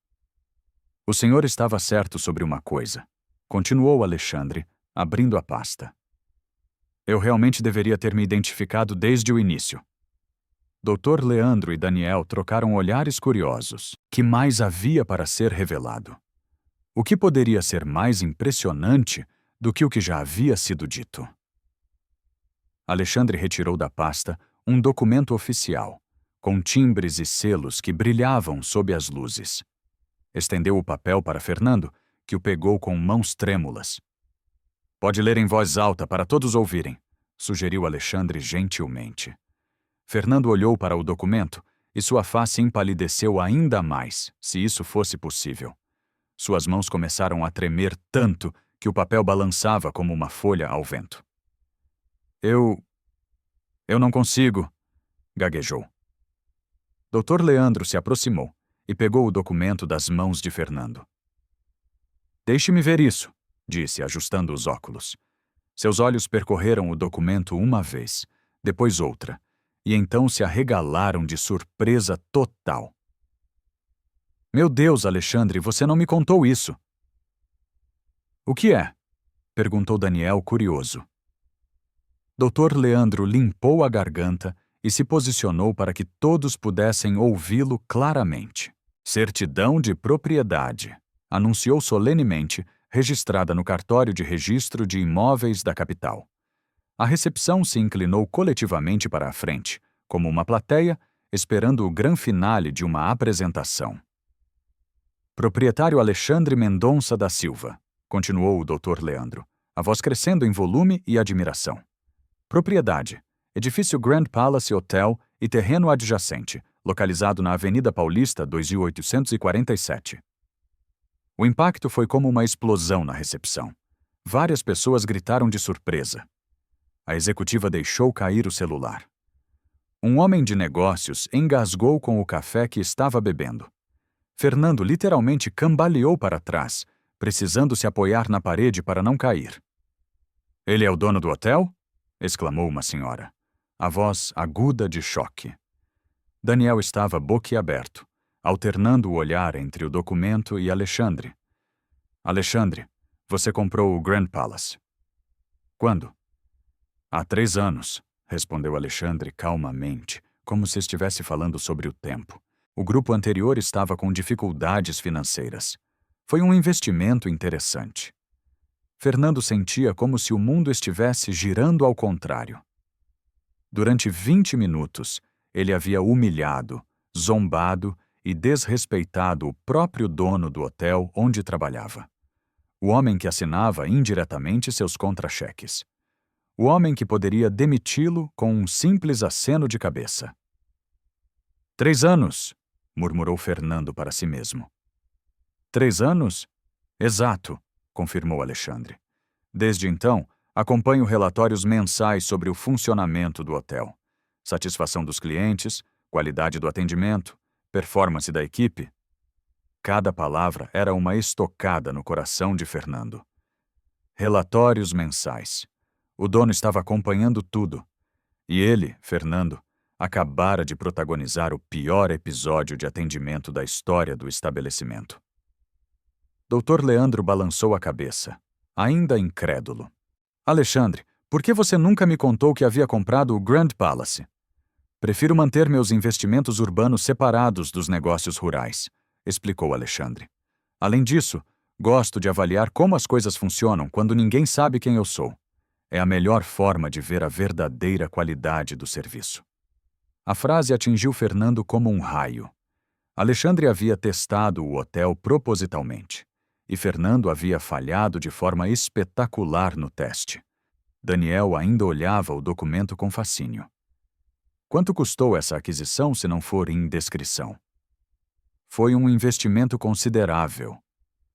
O senhor estava certo sobre uma coisa, continuou Alexandre, abrindo a pasta. Eu realmente deveria ter me identificado desde o início. Dr. Leandro e Daniel trocaram olhares curiosos. Que mais havia para ser revelado? O que poderia ser mais impressionante do que o que já havia sido dito? Alexandre retirou da pasta um documento oficial, com timbres e selos que brilhavam sob as luzes. Estendeu o papel para Fernando, que o pegou com mãos trêmulas. Pode ler em voz alta para todos ouvirem, sugeriu Alexandre gentilmente. Fernando olhou para o documento e sua face empalideceu ainda mais, se isso fosse possível. Suas mãos começaram a tremer tanto que o papel balançava como uma folha ao vento. Eu não consigo, gaguejou. Dr. Leandro se aproximou e pegou o documento das mãos de Fernando. Deixe-me ver isso, disse, ajustando os óculos. Seus olhos percorreram o documento uma vez, depois outra, e então se arregalaram de surpresa total. Meu Deus, Alexandre, você não me contou isso. O que é? Perguntou Daniel, curioso. Dr. Leandro limpou a garganta e se posicionou para que todos pudessem ouvi-lo claramente. Certidão de propriedade, anunciou solenemente, registrada no cartório de registro de imóveis da capital. A recepção se inclinou coletivamente para a frente, como uma plateia, esperando o grande finale de uma apresentação. Proprietário Alexandre Mendonça da Silva, continuou o Dr. Leandro, a voz crescendo em volume e admiração. Propriedade: edifício Grand Palace Hotel e terreno adjacente, localizado na Avenida Paulista 2847. O impacto foi como uma explosão na recepção. Várias pessoas gritaram de surpresa. A executiva deixou cair o celular. Um homem de negócios engasgou com o café que estava bebendo. Fernando literalmente cambaleou para trás, precisando se apoiar na parede para não cair. Ele é o dono do hotel? Exclamou uma senhora, a voz aguda de choque. Daniel estava boquiaberto, alternando o olhar entre o documento e Alexandre. Alexandre, você comprou o Grand Palace. Quando? Há 3 anos, respondeu Alexandre calmamente, como se estivesse falando sobre o tempo. O grupo anterior estava com dificuldades financeiras. Foi um investimento interessante. Fernando sentia como se o mundo estivesse girando ao contrário. Durante 20 minutos, ele havia humilhado, zombado e desrespeitado o próprio dono do hotel onde trabalhava. O homem que assinava indiretamente seus contra-cheques. O homem que poderia demiti-lo com um simples aceno de cabeça. 3 anos, murmurou Fernando para si mesmo. 3 anos? Exato, confirmou Alexandre. Desde então, acompanho relatórios mensais sobre o funcionamento do hotel. Satisfação dos clientes, qualidade do atendimento, performance da equipe. Cada palavra era uma estocada no coração de Fernando. Relatórios mensais. O dono estava acompanhando tudo. E ele, Fernando, acabara de protagonizar o pior episódio de atendimento da história do estabelecimento. Dr. Leandro balançou a cabeça, ainda incrédulo. Alexandre, por que você nunca me contou que havia comprado o Grand Palace? Prefiro manter meus investimentos urbanos separados dos negócios rurais, explicou Alexandre. Além disso, gosto de avaliar como as coisas funcionam quando ninguém sabe quem eu sou. É a melhor forma de ver a verdadeira qualidade do serviço. A frase atingiu Fernando como um raio. Alexandre havia testado o hotel propositalmente, e Fernando havia falhado de forma espetacular no teste. Daniel ainda olhava o documento com fascínio. Quanto custou essa aquisição se não for indiscrição? Foi um investimento considerável,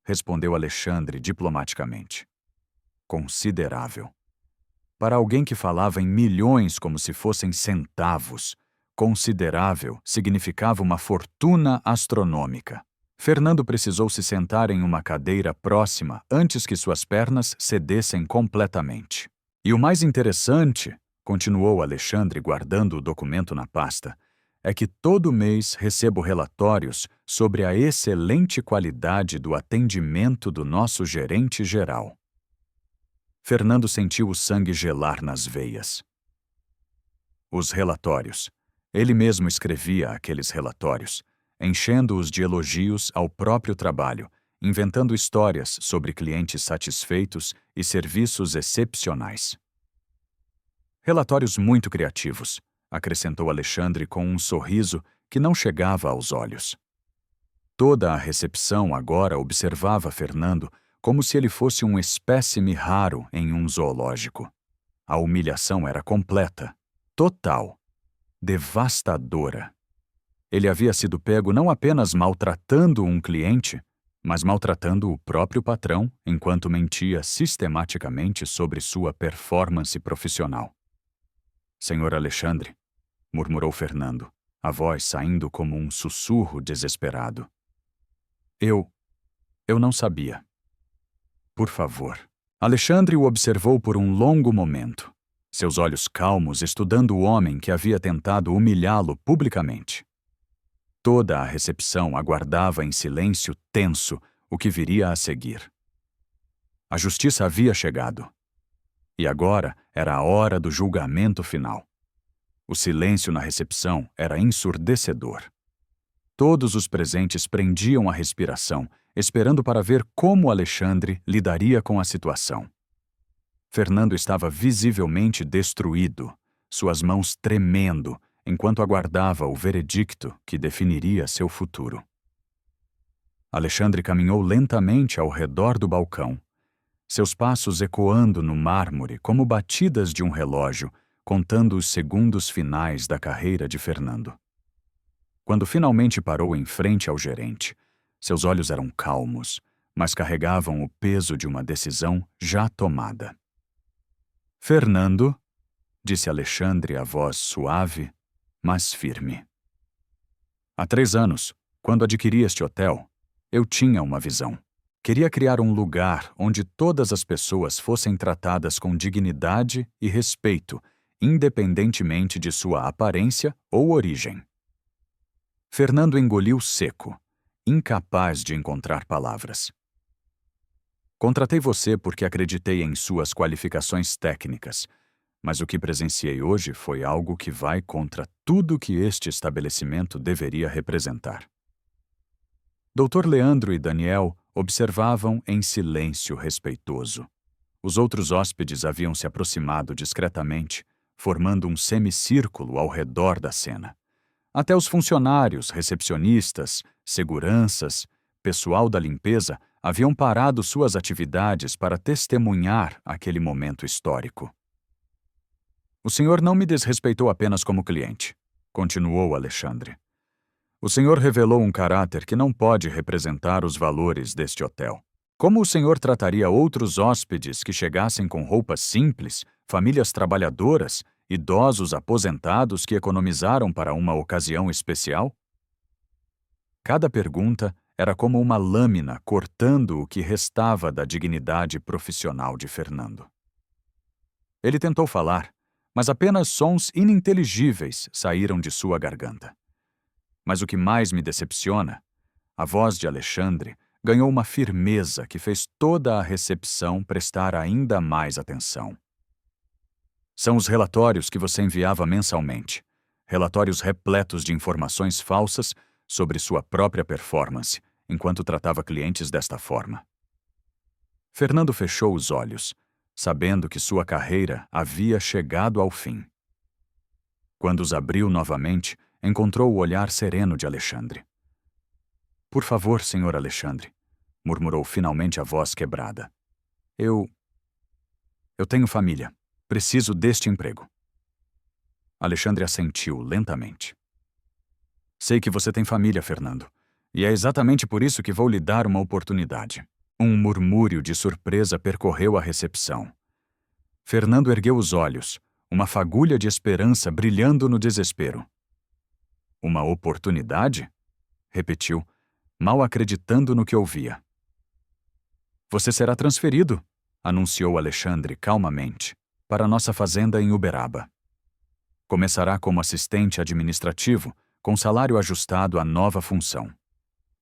respondeu Alexandre diplomaticamente. Considerável. Para alguém que falava em milhões como se fossem centavos, considerável significava uma fortuna astronômica. Fernando precisou se sentar em uma cadeira próxima antes que suas pernas cedessem completamente. E o mais interessante, continuou Alexandre guardando o documento na pasta, é que todo mês recebo relatórios sobre a excelente qualidade do atendimento do nosso gerente geral. Fernando sentiu o sangue gelar nas veias. Os relatórios. Ele mesmo escrevia aqueles relatórios, enchendo-os de elogios ao próprio trabalho, inventando histórias sobre clientes satisfeitos e serviços excepcionais. Relatórios muito criativos, acrescentou Alexandre com um sorriso que não chegava aos olhos. Toda a recepção agora observava Fernando como se ele fosse um espécime raro em um zoológico. A humilhação era completa, total, devastadora. Ele havia sido pego não apenas maltratando um cliente, mas maltratando o próprio patrão enquanto mentia sistematicamente sobre sua performance profissional. Senhor Alexandre, murmurou Fernando, a voz saindo como um sussurro desesperado. Eu não sabia. Por favor. Alexandre o observou por um longo momento, seus olhos calmos estudando o homem que havia tentado humilhá-lo publicamente. Toda a recepção aguardava em silêncio tenso o que viria a seguir. A justiça havia chegado. E agora era a hora do julgamento final. O silêncio na recepção era ensurdecedor. Todos os presentes prendiam a respiração, esperando para ver como Alexandre lidaria com a situação. Fernando estava visivelmente destruído, suas mãos tremendo, enquanto aguardava o veredicto que definiria seu futuro. Alexandre caminhou lentamente ao redor do balcão, seus passos ecoando no mármore como batidas de um relógio, contando os segundos finais da carreira de Fernando. Quando finalmente parou em frente ao gerente, seus olhos eram calmos, mas carregavam o peso de uma decisão já tomada. Fernando, disse Alexandre a voz suave, mas firme. Há 3 anos, quando adquiri este hotel, eu tinha uma visão. Queria criar um lugar onde todas as pessoas fossem tratadas com dignidade e respeito, independentemente de sua aparência ou origem. Fernando engoliu seco, incapaz de encontrar palavras. Contratei você porque acreditei em suas qualificações técnicas, mas o que presenciei hoje foi algo que vai contra tudo que este estabelecimento deveria representar. Dr. Leandro e Daniel observavam em silêncio respeitoso. Os outros hóspedes haviam se aproximado discretamente, formando um semicírculo ao redor da cena. Até os funcionários, recepcionistas, seguranças, pessoal da limpeza haviam parado suas atividades para testemunhar aquele momento histórico. O senhor não me desrespeitou apenas como cliente, continuou Alexandre. O senhor revelou um caráter que não pode representar os valores deste hotel. Como o senhor trataria outros hóspedes que chegassem com roupas simples, famílias trabalhadoras, idosos aposentados que economizaram para uma ocasião especial? Cada pergunta era como uma lâmina cortando o que restava da dignidade profissional de Fernando. Ele tentou falar, mas apenas sons ininteligíveis saíram de sua garganta. Mas o que mais me decepciona, a voz de Alexandre ganhou uma firmeza que fez toda a recepção prestar ainda mais atenção. São os relatórios que você enviava mensalmente, relatórios repletos de informações falsas sobre sua própria performance, enquanto tratava clientes desta forma. Fernando fechou os olhos, sabendo que sua carreira havia chegado ao fim. Quando os abriu novamente, encontrou o olhar sereno de Alexandre. Por favor, senhor Alexandre, murmurou finalmente a voz quebrada. Eu tenho família. Preciso deste emprego. Alexandre assentiu lentamente. Sei que você tem família, Fernando, e é exatamente por isso que vou lhe dar uma oportunidade. Um murmúrio de surpresa percorreu a recepção. Fernando ergueu os olhos, uma fagulha de esperança brilhando no desespero. Uma oportunidade? Repetiu, mal acreditando no que ouvia. Você será transferido, anunciou Alexandre calmamente, para nossa fazenda em Uberaba. Começará como assistente administrativo, com salário ajustado à nova função.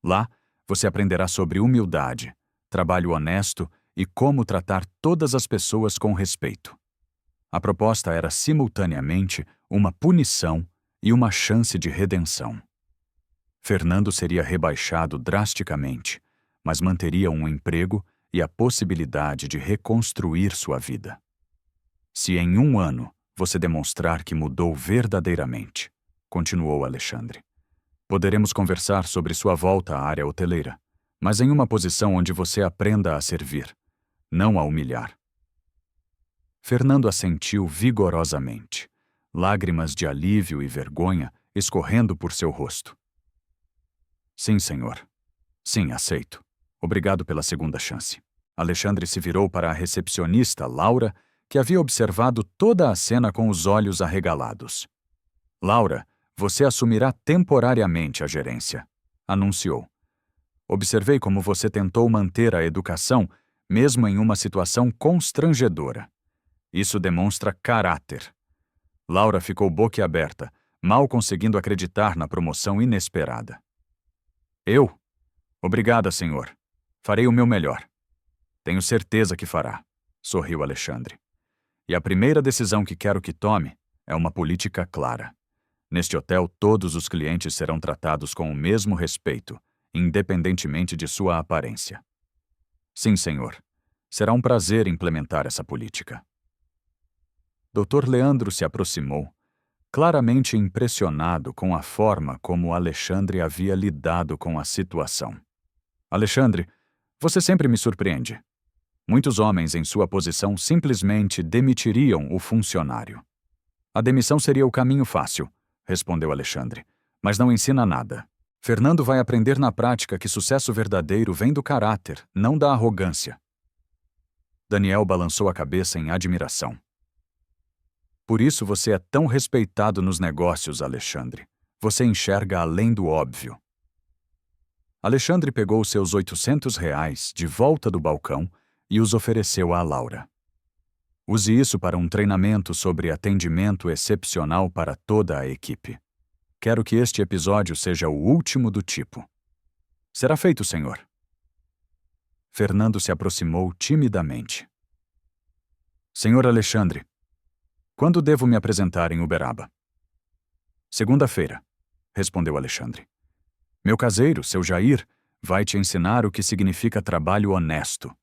Lá, você aprenderá sobre humildade, trabalho honesto e como tratar todas as pessoas com respeito. A proposta era simultaneamente uma punição e uma chance de redenção. Fernando seria rebaixado drasticamente, mas manteria um emprego e a possibilidade de reconstruir sua vida. Se em 1 ano você demonstrar que mudou verdadeiramente, continuou Alexandre, poderemos conversar sobre sua volta à área hoteleira, mas em uma posição onde você aprenda a servir, não a humilhar. Fernando assentiu vigorosamente, lágrimas de alívio e vergonha escorrendo por seu rosto. Sim, senhor. Sim, aceito. Obrigado pela segunda chance. Alexandre se virou para a recepcionista, Laura, que havia observado toda a cena com os olhos arregalados. Laura, você assumirá temporariamente a gerência, anunciou. Observei como você tentou manter a educação, mesmo em uma situação constrangedora. Isso demonstra caráter. Laura ficou boquiaberta, mal conseguindo acreditar na promoção inesperada. Eu? Obrigada, senhor. Farei o meu melhor. Tenho certeza que fará, sorriu Alexandre. E a primeira decisão que quero que tome é uma política clara. Neste hotel, todos os clientes serão tratados com o mesmo respeito, independentemente de sua aparência. Sim, senhor. Será um prazer implementar essa política. Dr. Leandro se aproximou, claramente impressionado com a forma como Alexandre havia lidado com a situação. Alexandre, você sempre me surpreende. Muitos homens em sua posição simplesmente demitiriam o funcionário. A demissão seria o caminho fácil, respondeu Alexandre, mas não ensina nada. Fernando vai aprender na prática que sucesso verdadeiro vem do caráter, não da arrogância. Daniel balançou a cabeça em admiração. Por isso você é tão respeitado nos negócios, Alexandre. Você enxerga além do óbvio. Alexandre pegou seus R$800 de volta do balcão e os ofereceu a Laura. Use isso para um treinamento sobre atendimento excepcional para toda a equipe. Quero que este episódio seja o último do tipo. Será feito, senhor. Fernando se aproximou timidamente. Senhor Alexandre, quando devo me apresentar em Uberaba? Segunda-feira, respondeu Alexandre. Meu caseiro, seu Jair, vai te ensinar o que significa trabalho honesto.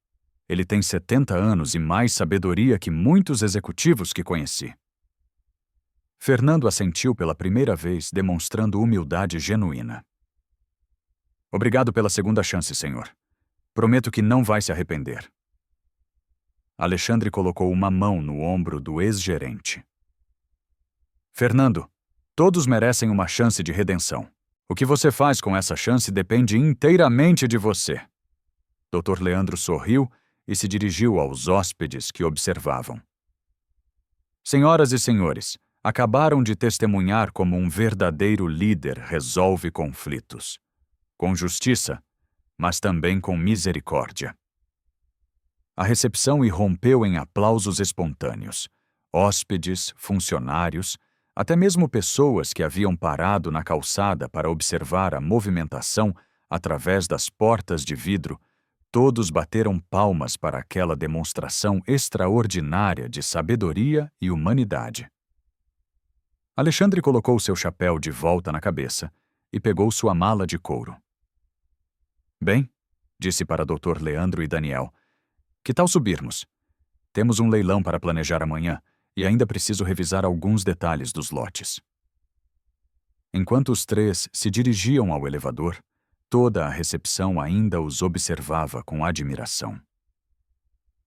Ele tem 70 anos e mais sabedoria que muitos executivos que conheci. Fernando assentiu pela primeira vez, demonstrando humildade genuína. Obrigado pela segunda chance, senhor. Prometo que não vai se arrepender. Alexandre colocou uma mão no ombro do ex-gerente. Fernando, todos merecem uma chance de redenção. O que você faz com essa chance depende inteiramente de você. Dr. Leandro sorriu e se dirigiu aos hóspedes que observavam. Senhoras e senhores, acabaram de testemunhar como um verdadeiro líder resolve conflitos. Com justiça, mas também com misericórdia. A recepção irrompeu em aplausos espontâneos. Hóspedes, funcionários, até mesmo pessoas que haviam parado na calçada para observar a movimentação através das portas de vidro, todos bateram palmas para aquela demonstração extraordinária de sabedoria e humanidade. Alexandre colocou seu chapéu de volta na cabeça e pegou sua mala de couro. Bem, disse para Dr. Leandro e Daniel, que tal subirmos? Temos um leilão para planejar amanhã e ainda preciso revisar alguns detalhes dos lotes. Enquanto os três se dirigiam ao elevador, toda a recepção ainda os observava com admiração.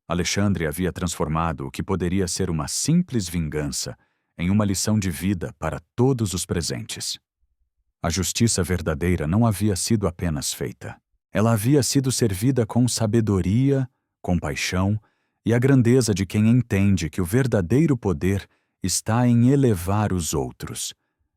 Alexandre havia transformado o que poderia ser uma simples vingança em uma lição de vida para todos os presentes. A justiça verdadeira não havia sido apenas feita. Ela havia sido servida com sabedoria, compaixão e a grandeza de quem entende que o verdadeiro poder está em elevar os outros,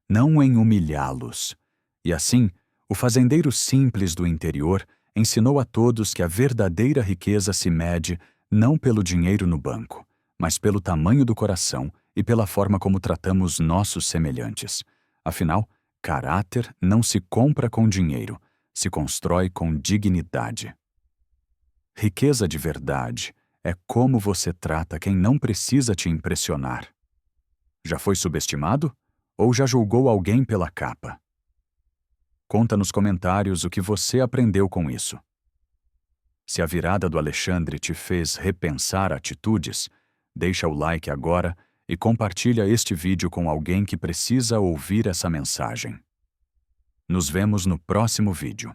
não em humilhá-los. E assim, o fazendeiro simples do interior ensinou a todos que a verdadeira riqueza se mede não pelo dinheiro no banco, mas pelo tamanho do coração e pela forma como tratamos nossos semelhantes. Afinal, caráter não se compra com dinheiro, se constrói com dignidade. Riqueza de verdade é como você trata quem não precisa te impressionar. Já foi subestimado? Ou já julgou alguém pela capa? Conta nos comentários o que você aprendeu com isso. Se a virada do Alexandre te fez repensar atitudes, deixa o like agora e compartilha este vídeo com alguém que precisa ouvir essa mensagem. Nos vemos no próximo vídeo.